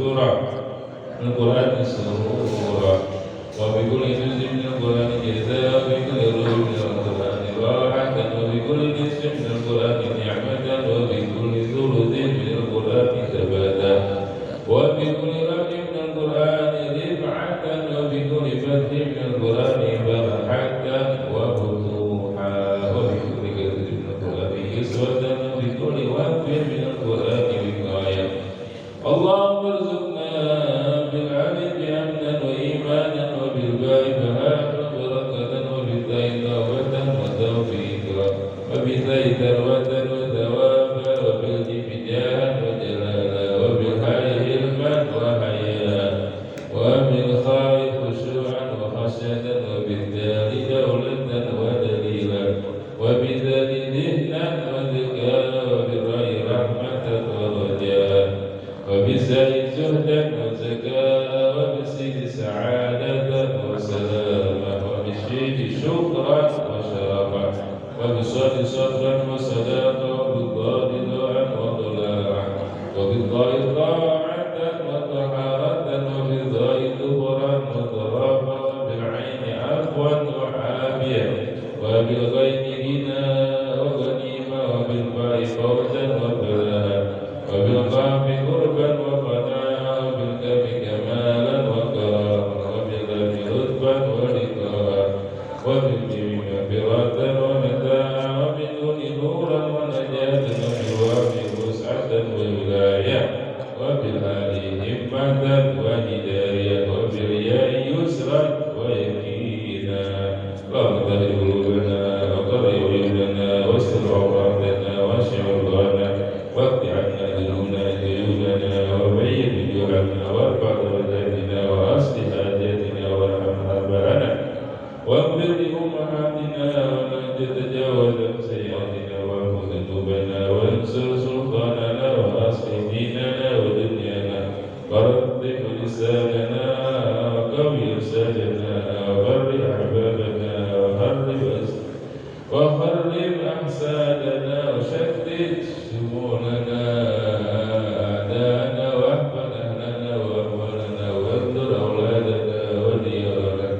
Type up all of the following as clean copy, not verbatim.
surah Al-Quran surah wa bi kulli juz'in min Al-Quran jazaa wa bi kulli ruhin min Al-Quran rahatan wa bi kulli juz'in min Al-Quran ni'matan wa bi kulli thuluthin min Al-Quran thabatan wa bi kulli rabbin min Al-Quran rif'atan wa bi kulli fathin min Al-Quran barahatan wa futuha wa bi kulli kadhibin min Al-Quran yuswatan wa bi kulli wafin min Al-Quran wiqayah. اللهم ارزقنا بالعلم امنا وايمانا وبالباء بهاء وبركه وبالتاء توبه وتوفيقا وبالتاء ثروه وثوابا وبالجيم جاها وجلالا وبالحاء علما وحياء وبالخاء خشوعا وخشيه وبالدال دوله ودليلا وبالذال ذهنا وذكاء وبالراء رحمه ورجاء وبالزاي زهدا وزكاء وبالسين سعادة وسلاما وبالشين شكرا وشرفا وبالصاد صدرا وصداقا وبالضاد ضاعا وضلاعا وبالضاء طاعة وطهارة وبالضاء دبرا وضرابا وبالعين عفوا وعافية وبالغين غنى وغنيمة وبالباء فوزا وفلاحا وبالقاف قربا وفناء وبالكاف كمالا وكراما وباللام رتبا ولقاء وبالجيم مغفرة ومتاعا وبالنون نورا ونجاة وبالواو وسعة وولاية وبالآل همة وهداية وبالياء يسرا ويقينا اللهم طهر قلوبنا وقر عيوننا واستر عوراتنا واشف عرضانا واقض عنا ديوننا وبين وجوهنا وارفع درجاتنا واصلح حاجاتنا وارحم آباءنا واغفر لأمهاتنا ولا تتجاوز عن سيئاتنا واعف ذنوبنا وانصر سلطاننا واصلح ديننا ودنيانا ورتب لساننا وقوي ارشادنا وبر احبابنا وخرب احسادنا وشتت شمولنا اعداءنا واحفظ اهلنا واهوالنا واستر اولادنا وديارنا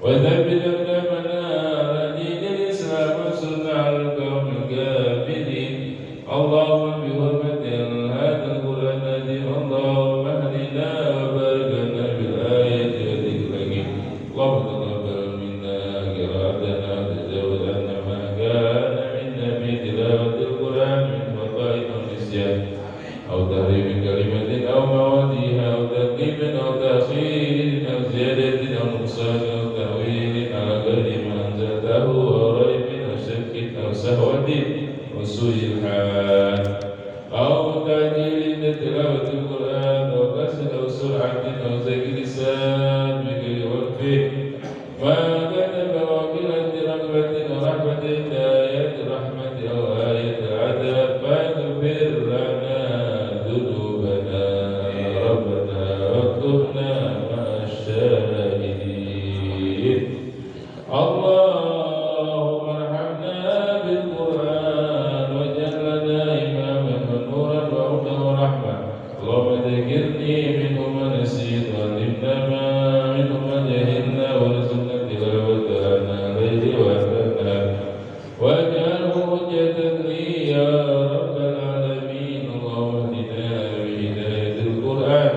وثبت اقدامنا على دين الاسلام وانصرنا على القوم الكافرين. اللهم بحرمة هذا القرآن العظيم اللهم اهدنا وبارك لنا بالآيات وذكر الحكيم. اللهم تقبل منا قراءتنا وتجاوز عنا ما كان منا في تلاوة القرآن من خطأ أو نسيان أو تحريف كلمة أو مواديها أو تقديم أو تأخير أو زيادة أو نقصان أو تأويل على غير ما أنزلته أو ريب أو شك أو سهوة وسوء الحال أو تعجيل تلاوة القرآن أو كسل أو سرعة أو زيغ لسان بغير وقف ما كان بواكلة رغبة ورحمة آية رحمة أو آية عذاب فاغفر لنا ذنوبنا ربنا واكتبنا مع الشاهدين. اللهم ارحمنا بالقرآن واجعلنا إماما ونورا وهدى ورحمة. اللهم ذكرني منه ما نسيت وعلمنا ما منه ما جهلنا وارزقنا تلاوته آناء الليل وآناء واجعله حجة لي يا رب العالمين. اللهم اهدنا بهداية القرآن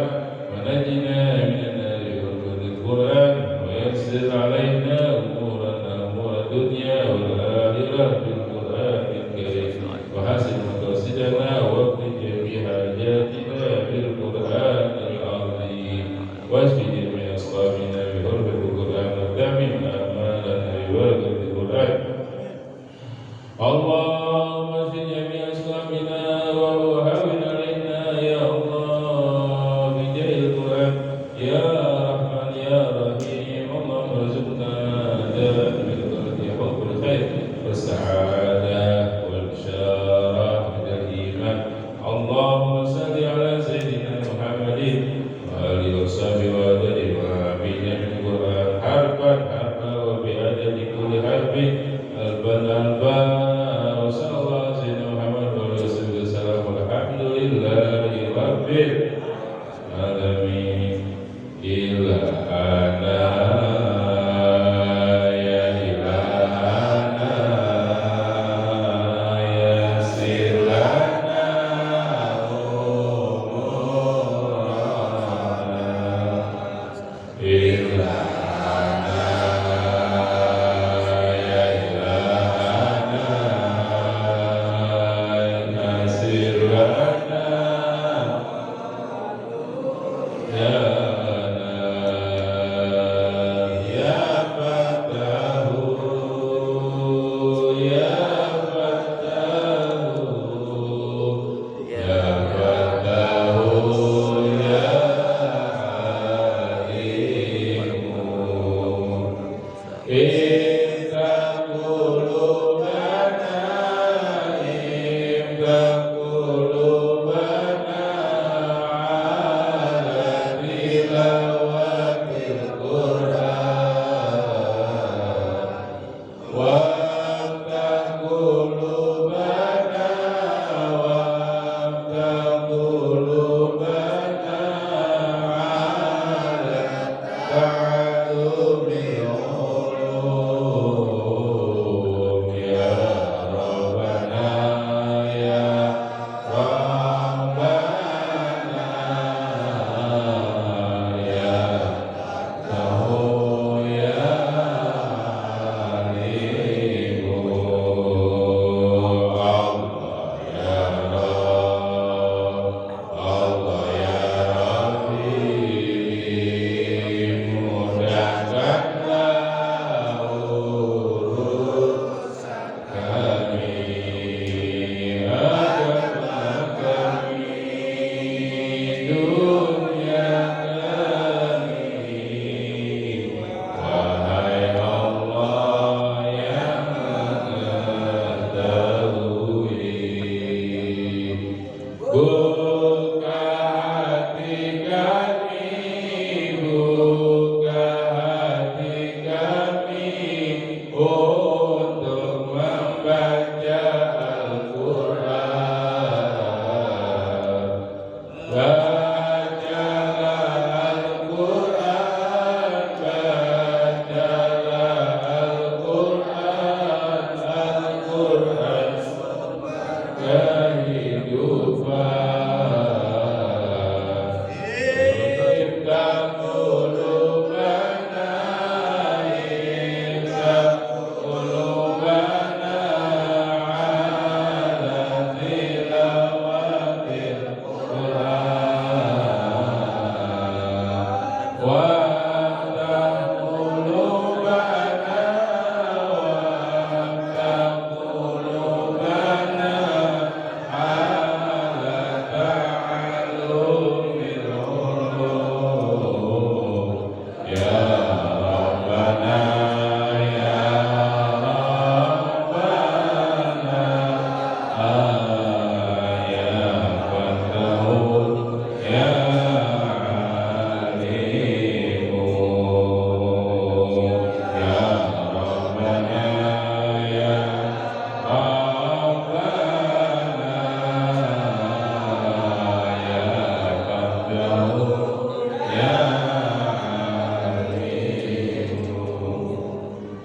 ونجنا من النار بحرمة القرآن ويسر علينا أمورنا أمور الدنيا والآخرة بالقرآن الكريم وحسن مقاصدنا واقض جميع حاجاتنا بالقرآن العظيم واشف جميع أصحابنا بحرمة القرآن وتمم آمالنا ببركة القرآن. اللهم اشف جميع أصحابنا وهون علينا يا الله بجاه القرآن يا رحمن يا رحيم. اللهم ارزقنا دائما حب الخير والسعادة والبشارة والإيمان. اللهم صل على سيدنا محمد وآله وصحبه وآله وآمين من القرآن حرفا حرفا وبعدد كل حرف ألفا ألفا. وصلى الله على سيدنا محمد وعلى آله وصحبه وسلم والحمد لله رب العالمين. العالمين إلهنا يا إلهنا يسر لنا أمورنا إلهنا يا إلهنا يسر لنا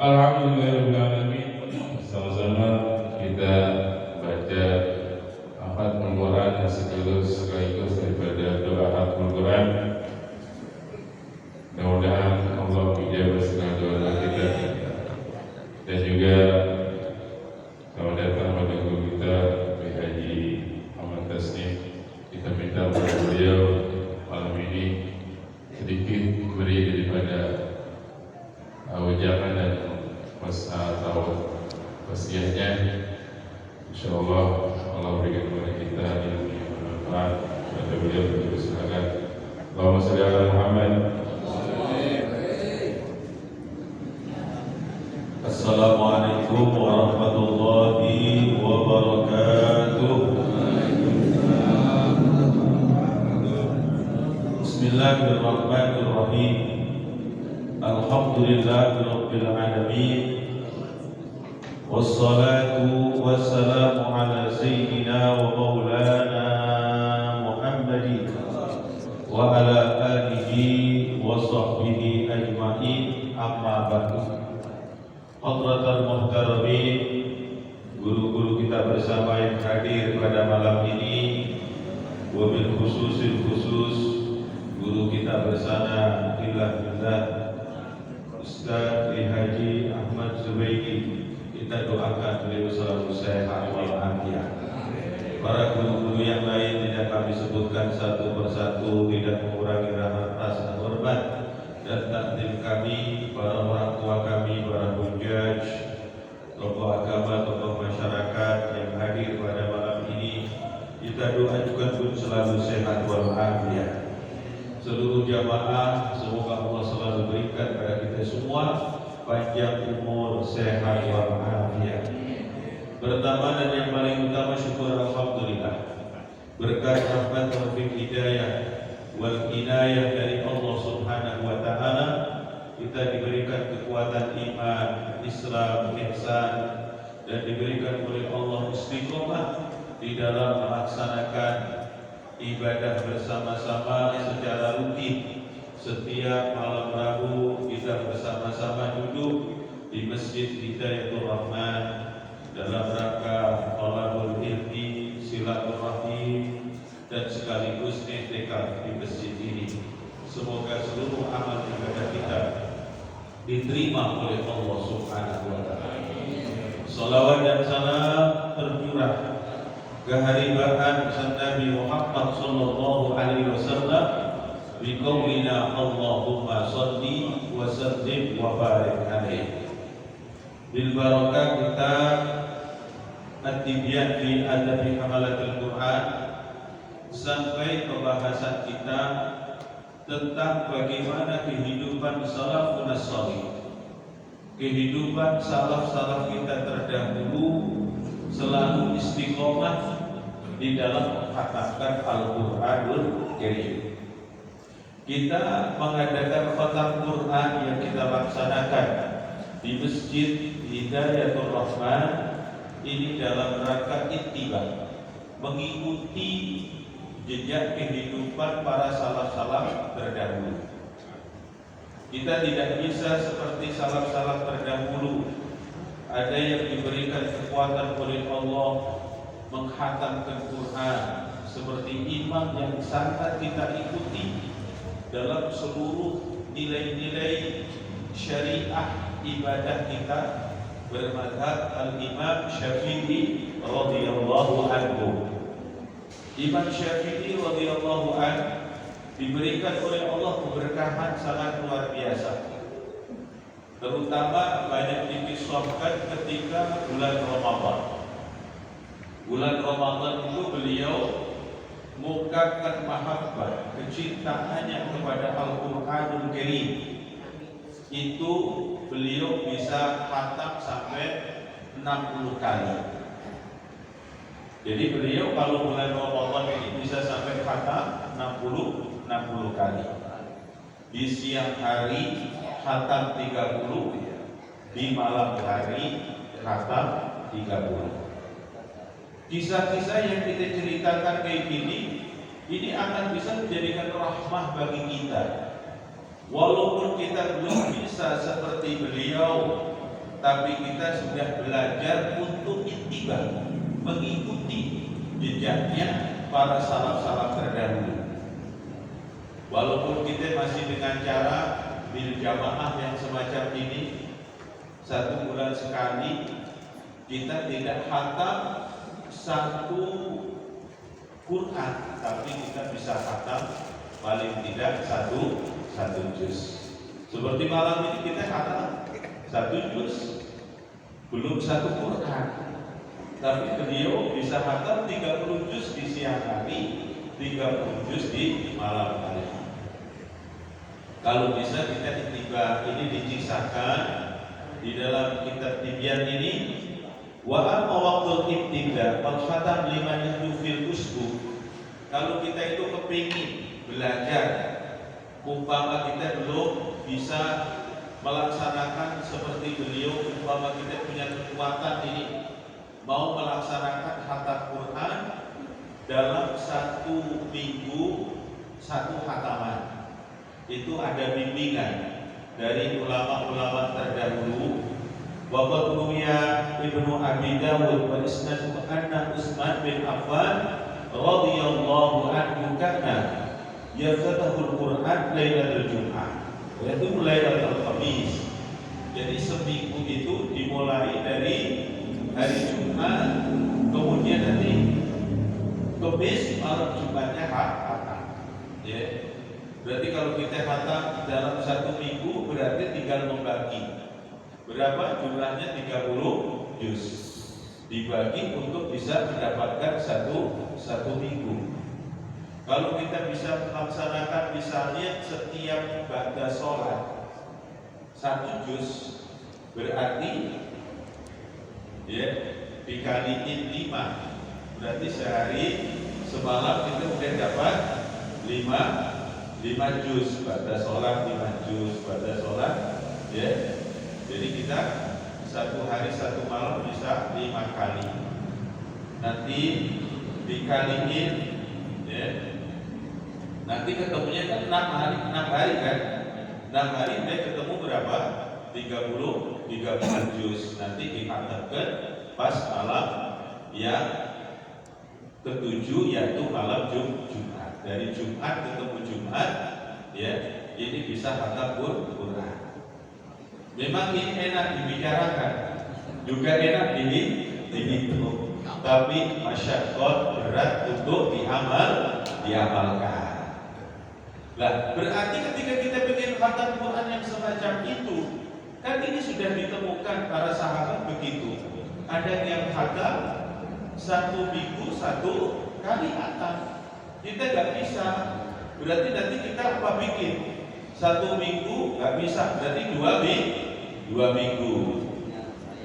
Alhamdulillahirrahmanirrahim. Sama-sama kita baca Khatmul Quran yang sekaligus daripada doa Khatmul Quran. Mudah-mudahan Allah menjawab segala doa kita. Dan juga selamat datang pada guru kita Haji Ahmad Tasnim. Kita minta kepada beliau malam ini sedikit beri daripada ucapan dan atau wasiatnya. InsyaAllah Allah berikan kepada kita ilmu yang bermanfaat. Pada beliau begitu, silakan. Allahumma shalli ala Muhammad. Assalamualaikum warahmatullahi wabarakatuh. Bismillahirrahmanirrahim. Alhamdulillahirabbil alamin. Wassalatu wassalamu ala sayyidina wa maulana Muhammadin وعلى آله وصحبه أجمعين أما بعد. Hadratul muhtaramin, guru-guru kita bersama yang hadir pada malam ini, wabil khususil khusus guru kita bersama billah Ustaz Haji Ahmad Zubaidi, kita doakan beliau selalu sehat walafiat. Para guru-guru yang lain tidak kami sebutkan satu persatu, tidak mengurangi rasa hormat dan takdim kami, para orang tua kami, para hujjaj, tokoh agama, tokoh masyarakat yang hadir pada malam ini. Kita doakan pun selalu sehat walafiat. Seluruh jamaah, semoga Allah selalu berikan kepada kita semua panjang umur, sehat walafiat. Pertama dan yang paling utama, syukur alhamdulillah berkat rahmat taufik hidayah wal inayah dari Allah Subhanahu wa taala, kita diberikan kekuatan iman, Islam, ihsan, dan diberikan oleh Allah istiqomah di dalam melaksanakan ibadah bersama-sama secara rutin. Setiap malam Rabu kita bersama-sama duduk di Masjid Hidayatul Rahman dalam rangka thalabul ilmi, silaturahim, dan sekaligus i'tikaf di masjid ini. Semoga seluruh amal ibadah kita diterima oleh Allah Subhanahu wa taala. Salawat dan salam tercurah keharibaan Nabi Muhammad sallallahu alaihi wasallam bi qaulina Allahumma shalli wa sallim wa barik alaihi. Bil barakah kita At-Tibyan fi Adabi Hamalatul Quran, sampai pembahasan kita tentang bagaimana kehidupan salafun as-salih. Kehidupan salaf-salaf kita terdahulu selalu istiqomah di dalam mengkhatamkan Al-Qur'anul Karim. Kita mengadakan khatam Quran yang kita laksanakan di Masjid Hidayatul Rahman ini dalam rangka ittiba, mengikuti jejak kehidupan para salaf-salaf terdahulu. Kita tidak bisa seperti salaf-salaf terdahulu, ada yang diberikan kekuatan oleh Allah menghatamkan Quran seperti imam yang sangat kita ikuti dalam seluruh nilai-nilai syariah ibadah kita, bermadhab al-Imam Syafi'i radhiyallahu anhu. Imam Syafi'i radhiyallahu anhu diberikan oleh Allah keberkahan sangat luar biasa, terutama banyak dikisahkan ketika bulan Ramadan. Bulan Ramadan itu beliau mengungkapkan mahabbah, kecintaannya kepada Al-Qur'anul Karim. Itu beliau bisa khatam sampai 60 kali. Jadi beliau kalau bulan Ramadan ini bisa sampai khatam 60 kali. Di siang hari khatam 30, di malam hari khatam 30. Kisah-kisah yang kita ceritakan kayak gini, ini akan bisa menjadikan rahmah bagi kita. Walaupun kita belum bisa seperti beliau, tapi kita sudah belajar untuk ittiba, mengikuti jejaknya para salaf-salaf terdahulu. Walaupun kita masih dengan cara bil jamaah yang semacam ini, 1 bulan sekali kita tidak khatam 1 Quran, tapi kita bisa khatam paling tidak satu juz. Seperti malam ini kita khatam 1 juz, belum 1 Quran, tapi beliau bisa khatam 30 juz di siang hari, 30 juz di malam hari. Kalau bisa kita ittiba, ini dikisahkan di dalam kitab Tibyan ini. Wa amma waqtul ibtida fal khatam liman yahdu usbu. Kalau kita itu kepingin belajar, umpama kita belum bisa melaksanakan seperti beliau, umpama kita punya kekuatan ini, mau melaksanakan khatam Quran dalam 1 minggu 1 khatam. itu ada bimbingan dari ulama-ulama terdahulu. Wa ruwiya Ibnu Abi Dawud wa isnaduhu anna Utsman bin Affan radhiyallahu anhu kana yaftatahu al-Qur'an lailatul Jum'ah wa yatumu lailatul Khamis. Jadi seminggu itu dimulai dari hari Jumat, kemudian nanti Kamis, malam Jumatnya khatam. Ya. Berarti kalau kita khatam dalam satu minggu berarti tinggal membagi. Berapa jumlahnya? 30 juz. Dibagi untuk bisa mendapatkan satu minggu. Kalau kita bisa melaksanakan misalnya setiap ba'da sholat 1 juz, berarti ya dikaliin 5, berarti sehari semalam kita udah dapat 5 juz. Ba'da sholat 5 juz, ba'da sholat ya. Jadi kita satu hari satu malam bisa 5 kali. Nanti dikaliin ya. Nanti ketemunya kan 6 hari kan. 6 hari dia ketemu berapa? 30 juz. Nanti dikatakan pas malam yang ke-7 yaitu malam Jumat. Dari Jumat ketemu Jumat ya. Ini bisa khatam Quran. Memang ini enak dibicarakan, juga enak dihitung, tapi masyaqqat berat untuk diamalkan. Lah, berarti ketika kita ingin khatam Quran yang semacam itu, kan ini sudah ditemukan para sahabat begitu. Ada yang khatam 1 minggu 1 kali khatam. Kita nggak bisa. Berarti nanti kita apa bikin? 1 minggu nggak bisa, berarti 2 minggu.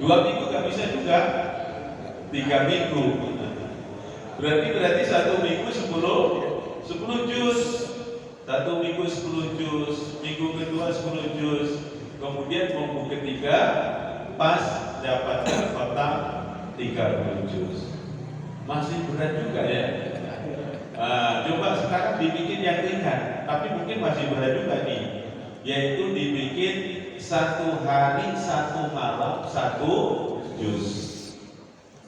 2 minggu nggak bisa juga, 3 minggu. Berarti 1 minggu 10 juz. 1 minggu 10 juz, minggu kedua 10 juz, kemudian minggu ketiga pas dapatkan khatam 30 juz. Masih berat juga ya. Coba sekarang dibikin yang ringan, tapi mungkin masih berat juga nih, yaitu dibikin 1 hari 1 malam 1 juz.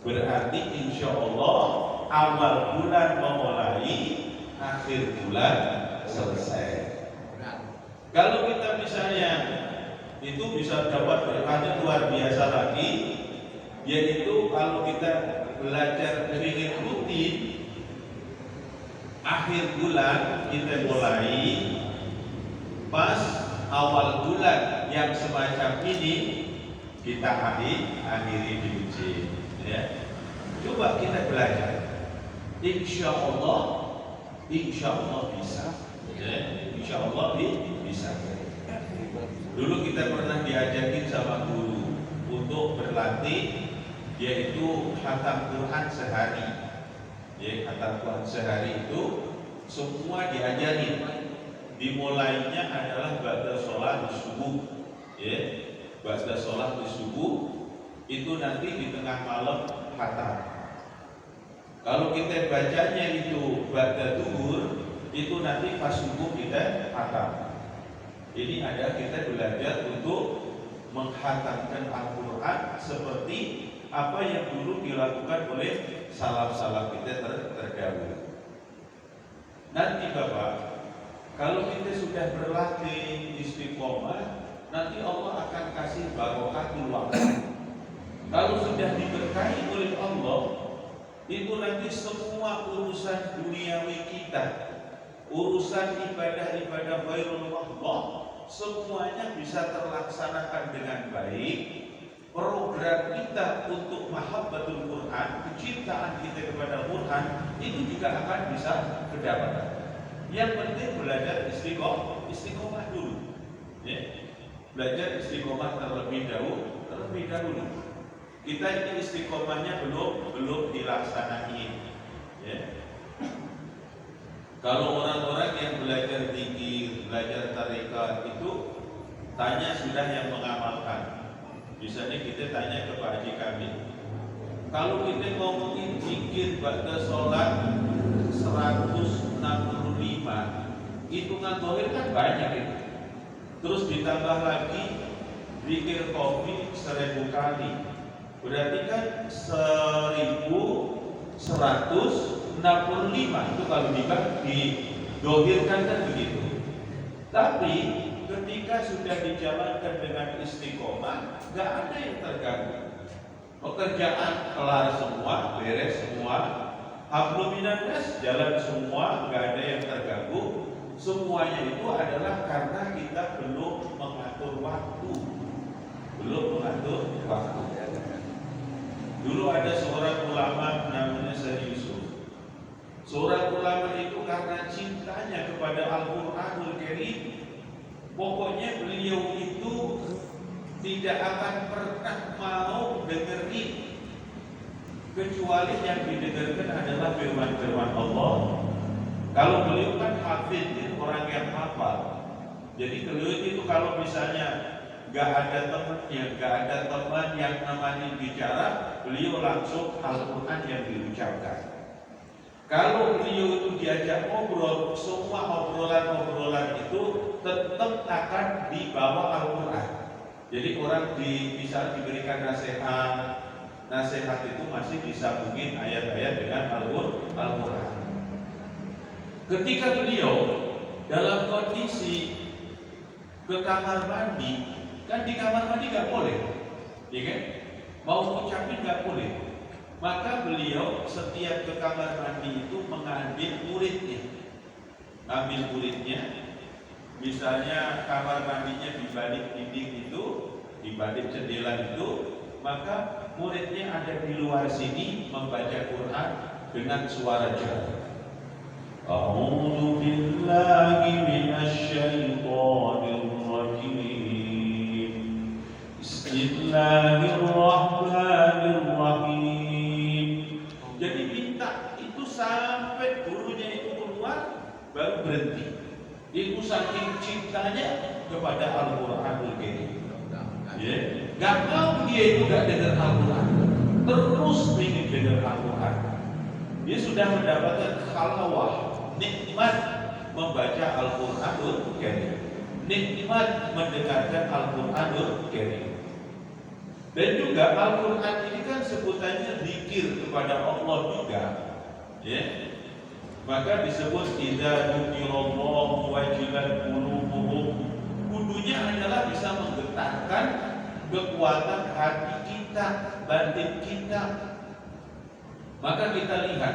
Berarti insya Allah awal bulan memulai, akhir bulan selesai. Kalau kita misalnya itu bisa dapat berkahnya luar biasa lagi, yaitu kalau kita belajar dengan rutin, akhir bulan kita mulai, pas awal bulan yang semacam ini kita akhiri diuji ya. Coba kita belajar, insya Allah bisa ya. Insya Allah bisa. Dulu kita pernah diajakin sama guru untuk berlatih, yaitu khatam Quran sehari ya. Khatam Quran sehari itu semua diajarin. Dimulainya adalah ba'da sholat subuh ya. Ba'da sholat subuh itu nanti di tengah malam khatam. Kalau kita bacanya itu ba'da zuhur, itu nanti pas subuh kita khatam. Ini ada kita belajar untuk menghatamkan Al-Quran seperti apa yang dulu dilakukan oleh salaf-salaf kita terdahulu. Nanti Bapak, kalau kita sudah berlatih istiqomah, nanti Allah akan kasih barokatul waktu. Kalau sudah diberkahi oleh Allah, itu nanti semua urusan duniawi kita, urusan ibadah-ibadah bairullah, semuanya bisa terlaksanakan dengan baik. Program kita untuk mahabbatul Quran, kecintaan kita kepada Quran, itu juga akan bisa kedapatan. Yang penting belajar istiqomah dulu ya. Belajar istiqomah terlebih dahulu. Kita ini istiqomahnya belum dilaksanain ya. Kalau orang-orang yang belajar zikir, belajar tarekat itu tanya sudah yang mengamalkan. Misalnya kita tanya ke Pak Haji Kamil, kalau kita ngomongin zikir ba'da sholat 165, hitungan dohir kan banyak itu. Terus ditambah lagi zikir kopi 1000 kali, berarti kan 1165 itu kalau didohirkan kan begitu. Tapi ketika sudah dijalankan dengan istiqomah, nggak ada yang terganggu. Pekerjaan kelar semua, beres semua, hablum minan nas jalan semua, nggak ada yang terganggu. Semuanya itu adalah karena kita belum mengatur waktu. Dulu ada seorang ulama namanya Syekh Yusuf. Seorang ulama itu karena cintanya kepada Al-Qur'anul Karim, pokoknya beliau itu tidak akan pernah mau dengerin kecuali yang didengarkan adalah firman-firman Allah. Kalau beliau kan hafid, orang yang hafal. Jadi beliau itu kalau misalnya gak ada temannya, gak ada teman yang namanya bicara, beliau langsung Al-Quran yang diucapkan. Kalau beliau itu diajak ngobrol, semua obrolan-obrolan itu tetap akan dibawa Al-Quran. Jadi orang bisa diberikan nasihat itu masih disambungin ayat-ayat dengan Al-Quran. Ketika beliau dalam kondisi ke kamar mandi, kan di kamar mandi nggak boleh, ya kan? Mau ucapin nggak boleh. Maka beliau setiap ke kamar mandi itu mengambil muridnya, misalnya kamar mandinya di balik dinding itu, di balik jendela itu, maka muridnya ada di luar sini membaca Quran dengan suara jelas. A'udzu billahi minasy syaithanir rajim. Bismillahirrahmanirrahim. Jadi minta itu sampai gurunya itu keluar baru berhenti. Itu saking cintanya kepada Al-Qur'anul Karim. Ya, gak mau dia itu gak dengar Al-Quran, terus ingin dengar Al-Quran. Dia sudah mendapatkan halawah, nikmat membaca Al-Quranul Karim, nikmat mendengarkan Al-Quranul Karim. Dan juga Al-Quran ini kan sebutannya zikir kepada Allah juga, ya. Maka disebut idza dzukirallahu wajilat qulubuhum. Kudunya adalah bisa menggetarkan kekuatan hati kita, batin kita. Maka kita lihat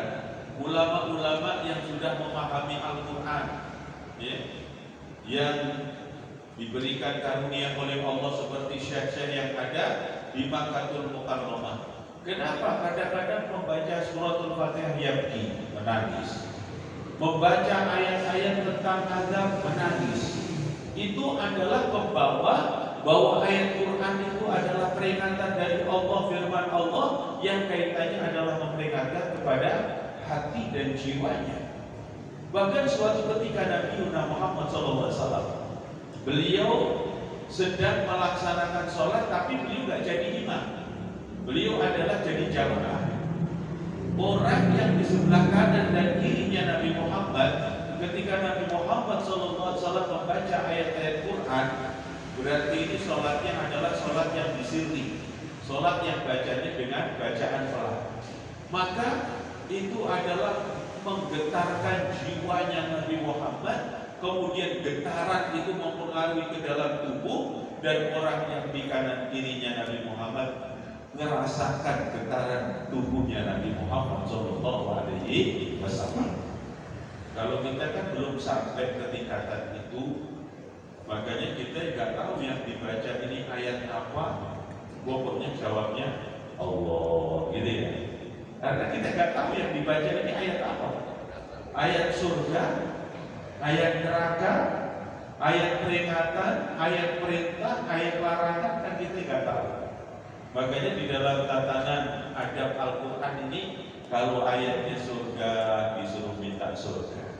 ulama-ulama yang sudah memahami Al-Quran, ya, yang diberikan karunia oleh Allah seperti syekh-syekh yang ada di Makkatul Mukarramah. Kenapa kadang-kadang membaca suratul Fatihah yabki, menangis, membaca ayat-ayat tentang azab, menangis. Itu adalah pembawa bahwa ayat Quran itu adalah peringatan dari Allah, firman Allah yang kaitannya adalah memperingatkan kepada hati dan jiwanya. Bahkan suatu ketika Nabi Muhammad SAW, beliau sedang melaksanakan sholat tapi beliau gak jadi imam. Beliau adalah jadi jamaah. Orang yang di sebelah kanan dan kirinya Nabi Muhammad, ketika Nabi Muhammad SAW membaca ayat-ayat Quran, berarti ini sholatnya adalah sholat yang disirri, sholat yang bacanya dengan bacaan pelan. Maka itu adalah menggetarkan jiwanya Nabi Muhammad, kemudian getaran itu mempengaruhi ke dalam tubuh, dan orang yang di kanan kirinya Nabi Muhammad merasakan getaran tubuhnya Nabi Muhammad SAW. Kalau kita kan belum sampai ke tingkatan itu, makanya kita nggak tahu yang dibaca ini ayat apa, pokoknya jawabnya Allah, gitu ya. Karena kita nggak tahu yang dibaca ini ayat apa, ayat surga, ayat neraka, ayat peringatan, ayat perintah, ayat larangan, kan kita nggak tahu. Makanya di dalam tatanan adab Al-Quran ini, kalau ayatnya surga disuruh minta surga,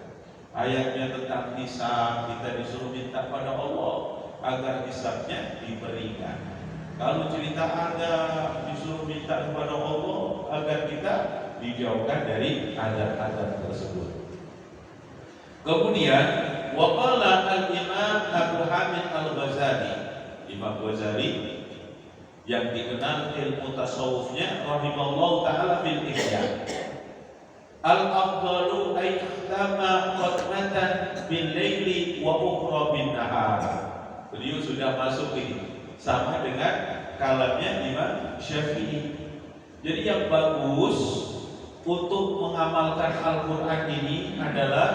ayatnya tentang hisab kita disuruh minta pada Allah agar hisabnya diberikan. Kalau cerita azab disuruh minta kepada Allah agar kita dijauhkan dari azab-azab tersebut. Kemudian Wa qala al-Imam Abu Hamid Al-Ghazali, Imam Ghazali yang dikenal ilmu tasawufnya rahimallahu taala fil ihya. Al-afdalu ay ihtama qatmatan bil laili wa ukhra bin nahar. Beliau sudah masuk ini sama dengan kalamnya Imam Syafi'i. Jadi yang bagus untuk mengamalkan Al-Quran ini adalah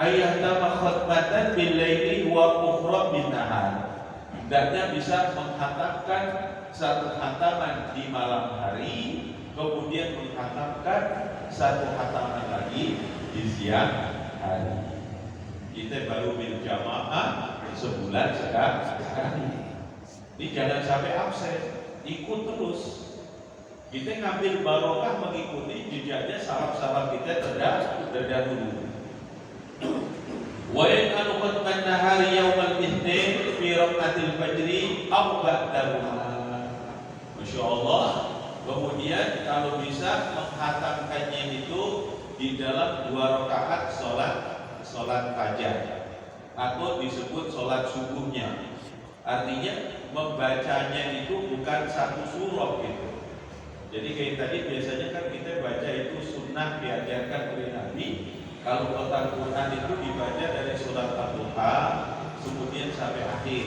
ayahtama khatmatan bil laili wa ukhra bin nahar. Hendaknya bisa menghatamkan satu khataman di malam hari, kemudian menghatamkan satu khataman lagi di siang hari. Kita baru berjamaah sebulan sekali. Ini jangan sampai absen, ikut terus. Kita ngambil barokah mengikuti jejaknya salaf-salaf kita terdahulu. Wa in anqatman nahari yaumal itsnin fi raqatil fajri aw ba'dahu. Masya Allah. Kemudian kalau bisa menghatamkannya itu di dalam 2 rakaat salat fajar atau disebut salat subuhnya. Artinya membacanya itu bukan satu surah gitu. Jadi kayak tadi biasanya kan kita baca itu sunnah diajarkan oleh Nabi. Kalau khotam Quran itu dibaca dari surat Al-Duha kemudian sampai akhir.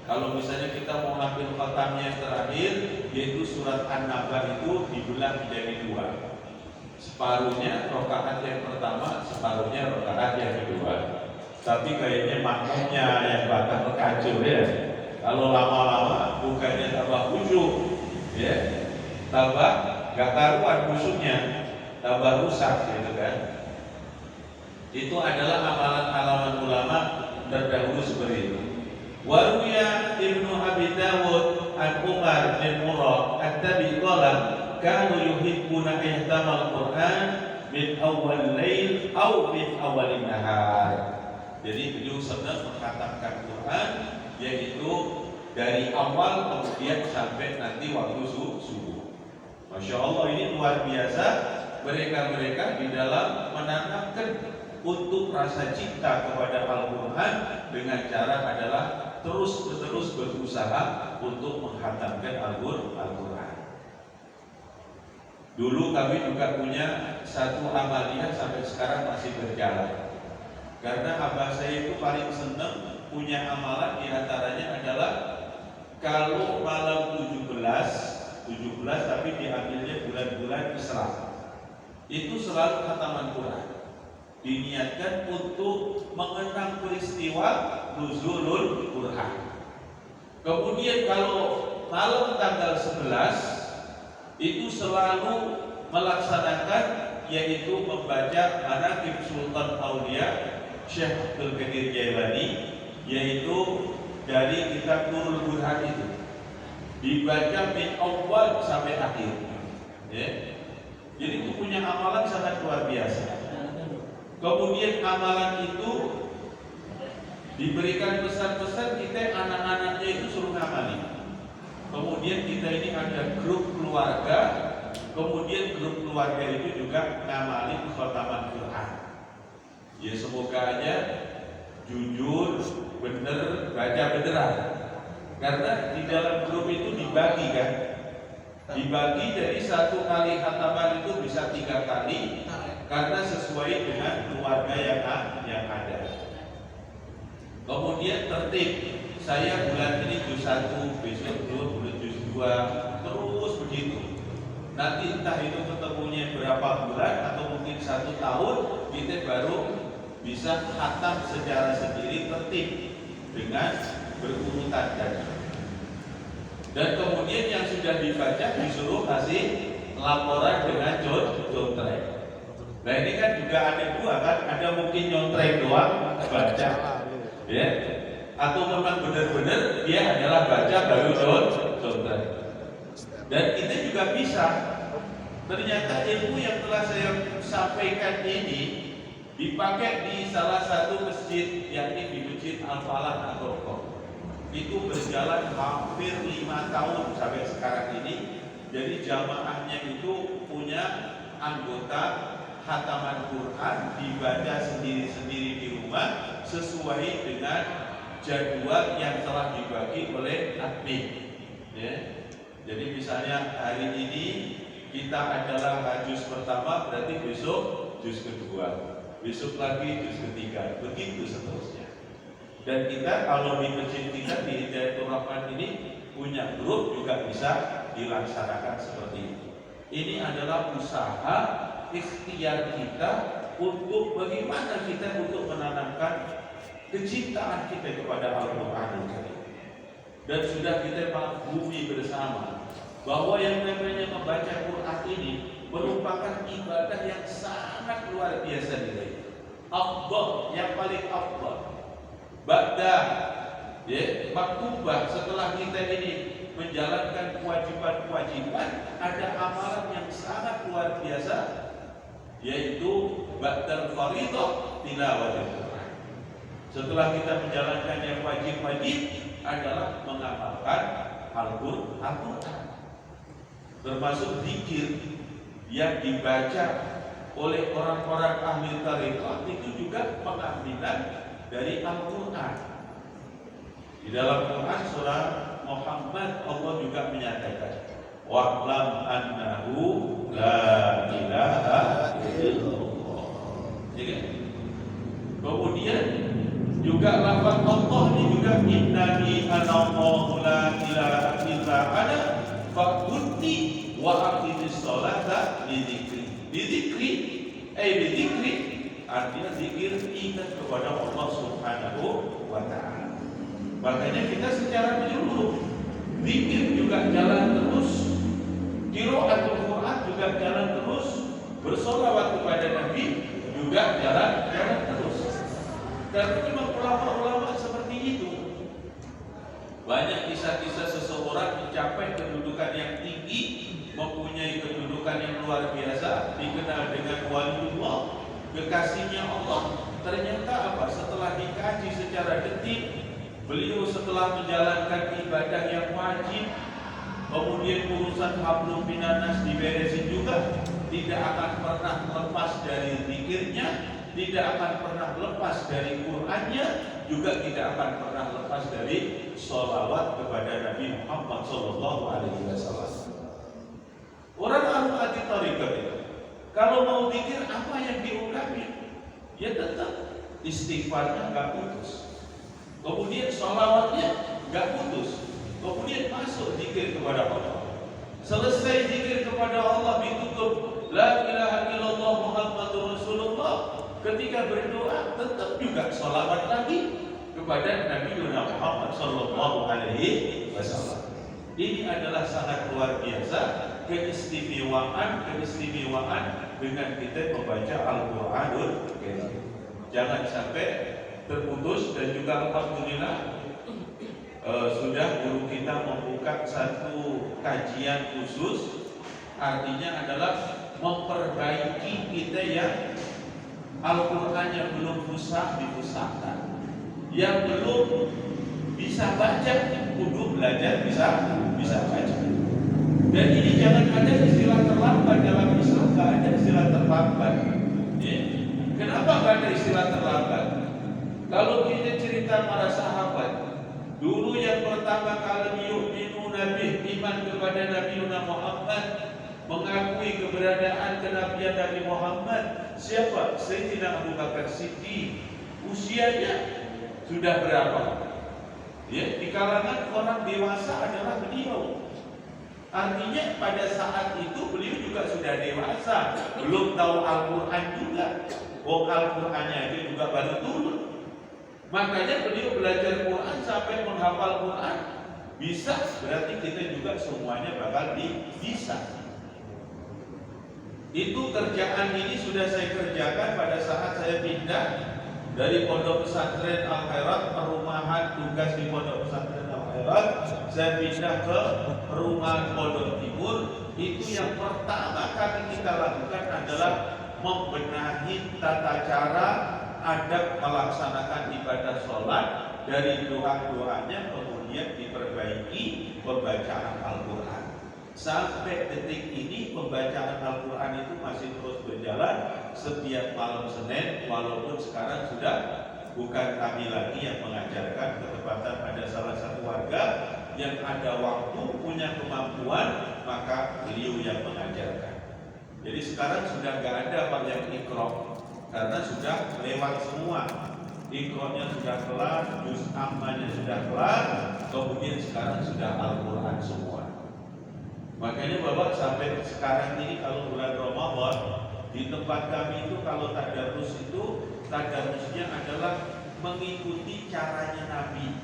Kalau misalnya kita mau ambil khotamnya yang terakhir, yaitu surat An-Naba itu dibelah menjadi 2. Separuhnya rakaat yang pertama, separuhnya rakaat yang kedua. Tapi kayaknya makmumnya yang bakal kacau ya. Kalau lama-lama bukannya tambah khusyuk, ya, tambah gak karuan khusyuknya, tambah rusak gitu kan. Itu adalah amalan-amalan ulama terdahulu seperti itu. Waruya Ibnu Abi Dawud an Umar bin Murrah at-Tabi qala kanu yuhibbuna ihtamal Quran min awal lail aw min awal nahar. Jadi beliau senang menghatamkan Quran yaitu dari awal kemudian sampai nanti waktu subuh. Masya Allah, ini luar biasa mereka-mereka di dalam menanamkan untuk rasa cinta kepada Al-Quran dengan cara adalah terus-menerus berusaha untuk menghatamkan Al-Quran. Dulu kami juga punya satu amaliyah sampai sekarang masih berjalan. Karena abah saya itu paling senang punya amalan diantaranya adalah kalau malam 17 tapi diambilnya bulan-bulan Islam, itu selalu khataman Quran. Diniatkan untuk mengenang peristiwa nuzulul Quran. Kemudian kalau malam tanggal 11 itu selalu melaksanakan yaitu membaca Manaqib Sultan Aulia Syekh Abdul Qadir Jailani, yaitu dari kitab Nurul Burhan itu dibaca min awal sampai akhir, ya. Jadi itu punya amalan sangat luar biasa. Kemudian amalan itu diberikan pesan-pesan, kita anak-anaknya itu suruh ngamali. Kemudian kita ini ada grup keluarga, kemudian grup keluarga itu juga ngamali khataman Quran. Ya semoga aja jujur, bener, baca beneran. Karena di dalam grup itu dibagi kan, dibagi dari 1 kali khataman itu bisa 3 kali, karena sesuai dengan keluarga yang ada. Kemudian tertib, saya bulan ini juz 1, besok bulan juz 2, terus begitu. Nanti entah itu ketemunya berapa bulan atau mungkin 1 tahun, kita baru bisa khatam secara sendiri tertib dengan berurutan tadi. Dan kemudian yang sudah dibaca disuruh kasih laporan dengan contreng. Nah ini kan juga ada 2 kan, ada mungkin nyontreng doang baca, ya, atau memang benar-benar dia adalah baca baru contreng. Dan kita juga bisa. Ternyata ilmu yang telah saya sampaikan ini dipakai di salah satu masjid, yakni di Masjid Al-Falah Al-Qurqah. Itu berjalan hampir 5 tahun sampai sekarang ini. Jadi jamaahnya itu punya anggota khataman Quran dibaca sendiri-sendiri di rumah sesuai dengan jadwal yang telah dibagi oleh admin. Ya. Jadi misalnya hari ini kita adalah juz pertama, berarti besok juz kedua, besok lagi juz ketiga, begitu seterusnya. Dan kita kalau di masjid kita di Hidayatul Rahman ini punya grup juga bisa dilaksanakan seperti itu. Ini adalah usaha ikhtiar kita untuk bagaimana kita untuk menanamkan kecintaan kita kepada Al-Quran. Dan sudah kita maklumi bersama bahwa yang namanya membaca Quran ini merupakan ibadah yang sangat luar biasa nilai. Afdal, yang paling afdal. Ba'da ya, maktubah, setelah kita ini menjalankan kewajiban-kewajiban, ada amalan yang sangat luar biasa, yaitu ba'dal faridah tilawatul Quran. Setelah kita menjalankan yang wajib-wajib adalah mengamalkan Al-Quran. Termasuk zikir yang dibaca oleh orang-orang ahli tarekat itu juga pengambilan dari Al-Quran. Di dalam Quran surah Muhammad Allah juga menyatakan wa'lam annahu la ilaha illallah. Kemudian juga lafaz Allah ini juga innani anallahu la ilaha illa ana fa'budu wa aqimis sholata li dzikri. Li dzikri bidzikri artinya zikir ingat kepada Allah Subhanahu wa taala. Makanya kita secara menyeluruh zikir juga jalan terus, qiraatul Quran juga jalan terus, bersolawat kepada Nabi juga jalan terus. Karena memang ulama-ulama seperti itu. Banyak kisah-kisah seseorang mencapai kedudukan yang tinggi, mempunyai kedudukan yang luar biasa, dikenal dengan waliullah, kekasihnya Allah. Ternyata apa? Setelah dikaji secara detik, beliau setelah menjalankan ibadah yang wajib, kemudian urusan hablum minanas diberesin juga, tidak akan pernah lepas dari zikirnya, tidak akan pernah lepas dari Qur'annya, juga tidak akan pernah lepas dari sholawat kepada Nabi Muhammad SAW. Orang ahli tarekat itu, kalau mau zikir apa yang diungkapin? Ya tetap istighfarnya nggak putus, kemudian sholawatnya nggak putus, kemudian masuk zikir kepada Allah. Selesai zikir kepada Allah ditutup la ilaha illallah Muhammadur Rasulullah. Ketika berdoa tetap juga sholawat lagi kepada Nabi Muhammad Sallallahu Alaihi Wasallam. Ini adalah sangat luar biasa keistimewaan dengan kita membaca Al-Quranul Karim. Jangan sampai terputus. Dan juga alhamdulillah sudah guru kita membuka satu kajian khusus, artinya adalah memperbaiki kita yang Al-Quran yang belum fusah difusahkan, yang belum bisa baca kudu belajar bisa baca. Dan ini jangan ada istilah terlambat dalam Islam, nggak ada istilah terlambat. Ya. Kenapa nggak ada istilah terlambat? Kalau kita cerita para sahabat, dulu yang pertama kali yu'minu Nabi, iman kepada Nabi Muhammad, mengakui keberadaan kenabian Nabi Muhammad, siapa? Sayyidina Abu Bakar Siddiq. Usianya sudah berapa? Ya, di kalangan orang dewasa adalah beliau. Artinya pada saat itu beliau juga sudah dewasa, belum tahu Al-Quran juga. Al-Qurannya aja juga baru turun. Makanya beliau belajar Quran sampai menghafal Quran bisa, berarti kita juga semuanya bakal bisa. Itu kerjaan ini sudah saya kerjakan pada saat saya pindah dari Pondok Pesantren Al-Khairat, perumahan tugas di Pondok Pesantren Al-Khairat, saya pindah ke perumahan Pondok Timur. Itu yang pertama kali kita lakukan adalah membenahi tata cara adab melaksanakan ibadah sholat, dari doa-doanya kemudian diperbaiki pembacaan Al-Quran. Sampai detik ini pembacaan Al-Quran itu masih terus berjalan setiap malam Senin, walaupun sekarang sudah bukan kami lagi yang mengajarkan, ketepatan ada salah satu warga yang ada waktu, punya kemampuan, maka beliau yang mengajarkan. Jadi sekarang sudah nggak ada Pak yang ikro, karena sudah lewat semua. Ikronya sudah kelar, juz ammanya sudah kelar, kemudian sekarang sudah Al-Quran semua. Makanya Bapak sampai sekarang ini kalau bulan Ramadan di tempat kami itu kalau tadarus itu tadarusnya adalah mengikuti caranya Nabi.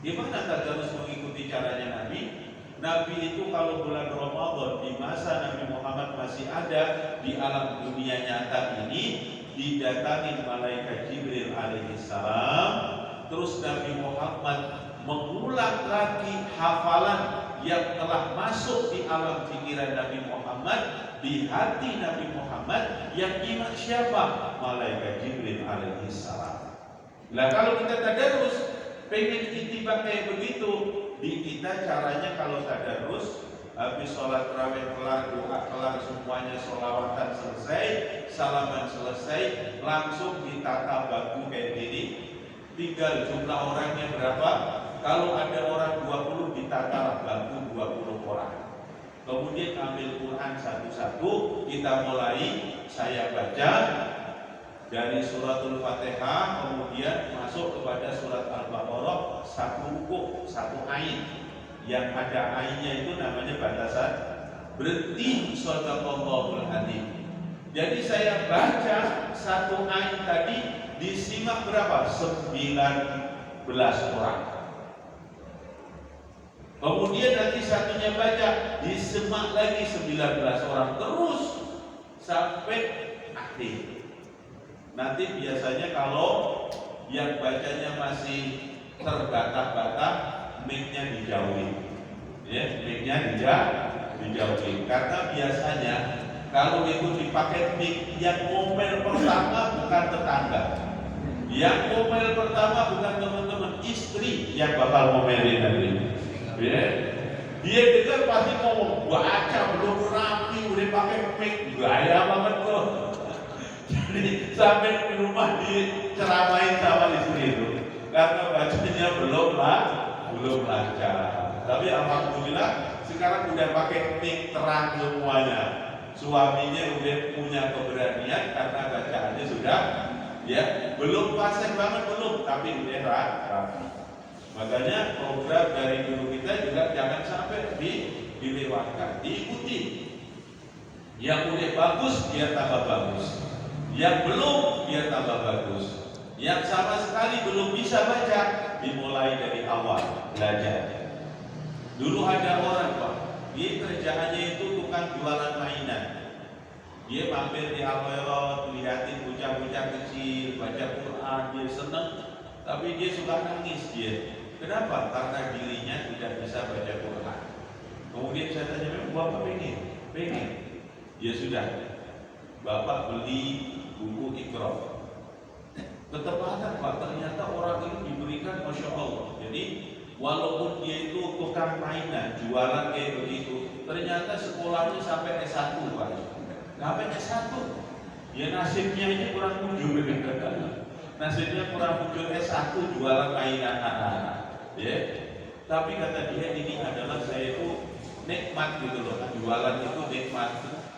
Gimana tadarus mengikuti caranya Nabi? Nabi itu kalau bulan Ramadan di masa Nabi Muhammad masih ada di alam dunia nyata ini, didatangi malaikat Jibril alaihissalam, terus Nabi Muhammad mengulang lagi hafalan yang telah masuk di alam pikiran Nabi Muhammad, di hati Nabi Muhammad, yang ingat siapa? Malaikat Jibril alaihissalam. Nah kalau kita tadarus pengen itibak kayak begitu, di kita caranya kalau tadarus habis sholat tarawih kelar, doa kelar, semuanya sholawatan selesai, salaman selesai, langsung ditata baku kayak gini. Tinggal jumlah orangnya berapa? Kalau ada orang 20 ditata baku 20 orang. Kemudian ambil Quran satu-satu, kita mulai, saya baca dari suratul Fatihah, kemudian masuk kepada surat Al-Baqarah, satu rukuk, satu ain. Yang ada ainnya itu namanya batasan berhenti, shadaqallahul adzim. Jadi saya baca satu ain tadi disimak berapa? 19 orang. Kemudian nanti satunya baca disimak lagi 19 orang, terus sampai akhir. Nanti biasanya kalau yang bacanya masih terbata-bata, mic-nya dijauhin, ya, mic-nya dijauhin. Karena biasanya kalau itu dipakai mic, yang ngomel pertama bukan tetangga, yang ngomel pertama bukan teman-teman, istri yang bakal ngomelin nanti. Ya, dia dengar pasti ngomong, baca belum rapi, udah pakai mic, gaya banget tuh. Jadi sampai di rumah diceramain sama istri itu, karena bacanya belum lancar. Tapi alhamdulillah sekarang udah pakai mic terang semuanya. Suaminya udah punya keberanian karena bacaannya sudah, ya, belum pasang banget belum, tapi udah rapi. Makanya program dari guru kita juga jangan sampai dilewatkan, diikuti. Yang udah bagus biar tambah bagus, yang belum biar tambah bagus. Yang sama sekali belum bisa baca, dimulai dari awal belajar. Dulu ada orang Pak, dia kerjaannya itu tukang jualan mainan. Dia mampir di Al-Wairot, lihatin bocah-bocah kecil baca Quran, dia seneng, tapi dia suka nangis dia. Kenapa? Karena dirinya tidak bisa baca Quran. Kemudian saya tanya, memang Bapak pengen? Ya sudah, Bapak beli buku Iqra. Ketepatan Pak, ternyata orang ini diberikan Masya Allah. Jadi walaupun dia itu tukang mainan, jualan kayak begitu, ternyata sekolahnya sampai S1 Pak. Sampai S1. Ya nasibnya ini kurang muncul. Nasibnya kurang muncul S1 jualan mainan anak-anak. Ya. Tapi kata dia, ini adalah saya itu nikmat gitu loh. Jualan itu nikmat.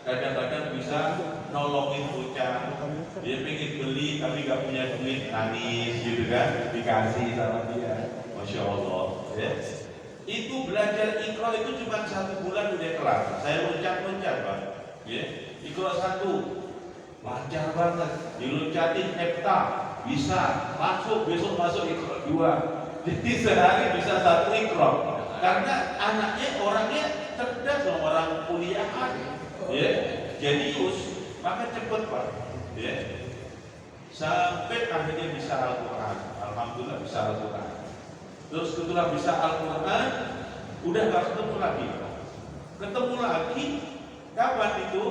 Kadang-kadang bisa nolongin bocah, dia pengen beli tapi gak punya duit, nangis gitu kan, dikasih sama dia. Masya Allah, ya. Itu belajar Iqra itu cuma 1 bulan udah kelar. Saya loncat-loncat Pak, ya. Iqra 1 lancar banget, diloncatin hepta bisa, langsung besok masuk Iqra 2. Jadi sehari bisa 1 Iqra. Karena anaknya orangnya cerdas, orang kuliahan. Ya, jenius, maka cepet Pak, ya, sampai akhirnya bisa Al-Quran. Alhamdulillah bisa Al-Quran. Terus setelah bisa Al-Quran, udah gak ketemu lagi. Ketemu lagi, kapan itu?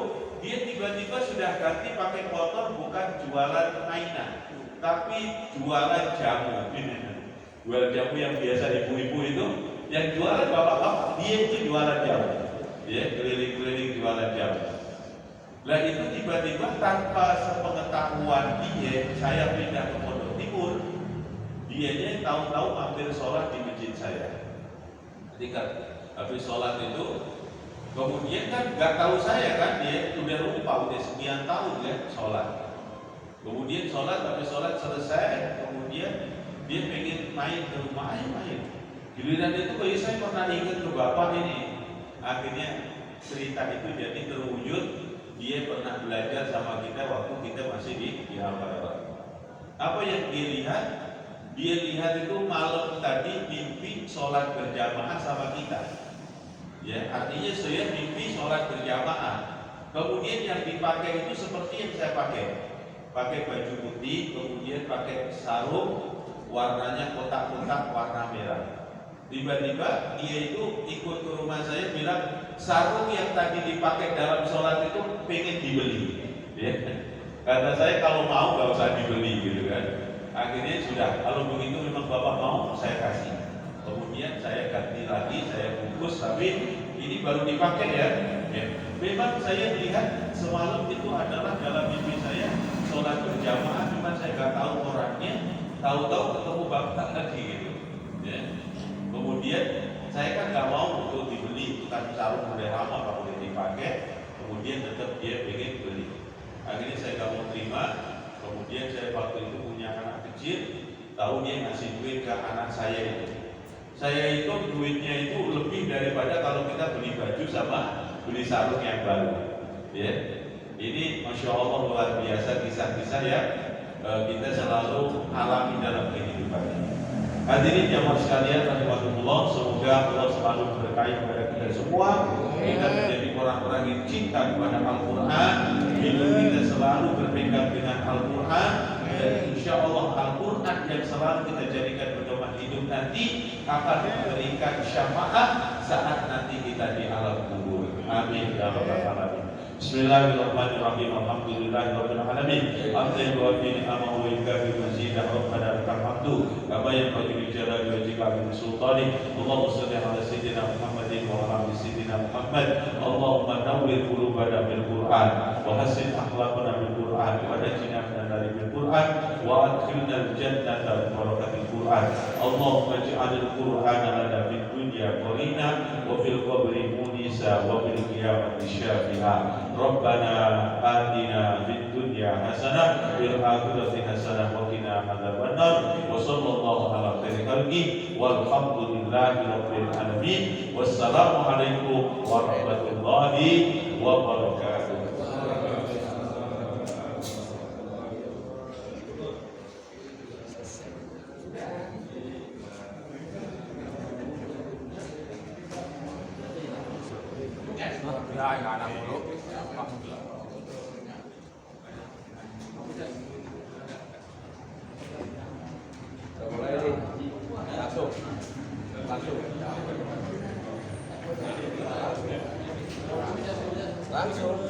Dia tiba-tiba sudah ganti pakai motor, bukan jualan mainan, tapi jualan jamu. Jualan jamu yang biasa ibu-ibu itu, yang jualan bapak-bapak, dia itu jualan jamu. Ya, keliling-keliling jualan jamu. Lah itu tiba-tiba tanpa sepengetahuan dia, saya pindah ke Pondok Timur. Dianya tahu-tahu hampir sholat di masjid saya. Ketika habis sholat itu, kemudian kan nggak tahu saya kan, dia udah lupa, udah sekian tahun ya sholat. Kemudian sholat, habis sholat selesai, kemudian dia pengen main ke rumah, ayo main. Giliran itu kayak saya pernah ingat ke bapak ini. Akhirnya cerita itu jadi terwujud. Dia pernah belajar sama kita waktu kita masih di Al-Fatihah. Apa yang dia lihat? Dia lihat itu malam tadi mimpi sholat berjamaah sama kita. Ya, artinya saya mimpi sholat berjamaah. Kemudian yang dipakai itu seperti yang saya pakai baju putih, kemudian pakai sarung warnanya kotak-kotak warna merah. Tiba-tiba dia itu ikut ke rumah saya bilang sarung yang tadi dipakai dalam sholat itu pengen dibeli. Ya. Kata saya kalau mau nggak usah dibeli gitu kan. Akhirnya sudah, kalau begitu memang bapak mau saya kasih. Kemudian saya ganti lagi, saya bungkus, tapi ini baru dipakai ya. Memang saya lihat semalam itu adalah dalam mimpi saya sholat berjamaah, cuma saya nggak tahu orangnya. Tahu-tahu ketemu bapak lagi gitu. Ya. Kemudian saya kan nggak mau untuk dibeli, itu kan sarung udah lama kalau udah dipakai. Kemudian tetap dia pengen beli. Akhirnya saya nggak mau terima. Kemudian saya waktu itu punya anak kecil, tahu dia ngasih duit ke anak saya itu. Saya itu duitnya itu lebih daripada kalau kita beli baju sama beli sarung yang baru. Ya, ini masya Allah luar biasa kisah-kisah yang kita selalu alami dalam kehidupan ini. Hadirin jamaah sekalian rahimakumullah, semoga Allah selalu berkahi kepada kita semua. Kita menjadi orang-orang yang cinta kepada Al-Quran. Hidup kita selalu berpegang dengan Al-Quran. Dan insya Allah Al-Quran yang selalu kita jadikan pedoman hidup nanti akan memberikan syafaat saat nanti kita di alam kubur. Amin ya rabbal alamin. Bismillahirrahmanirrahim. Alhamdulillahirabbil alamin. Hamdan wa ni'amahu wa yukafi mazidah rabbana lakal hamdu kama yanbaghi li jalali wajhika wa sultani. Allahumma shalli ala sayyidina Muhammadin wa ala ali sayyidina Muhammad. Allahumma nawwir qulubana bil Qur'an wa hassin akhlaqana bil Qur'an wa najina minan nar bil Qur'an wa adkhilna al jannata bi barakatil Qur'an. Allahumma ij'alil Qur'ana lana fid dunya qarina wa fil qabri munisa wa fil qiyamati syafi'a. Rabbana atina fid dunya hasanah wa fil akhirati hasanah wa qina adzabannar. Wa sallallahu ala khairi khalqi walhamdulillahi rabbil alamin. Wassalamu alaikum warahmatullahi wabarakatuh. Langsung.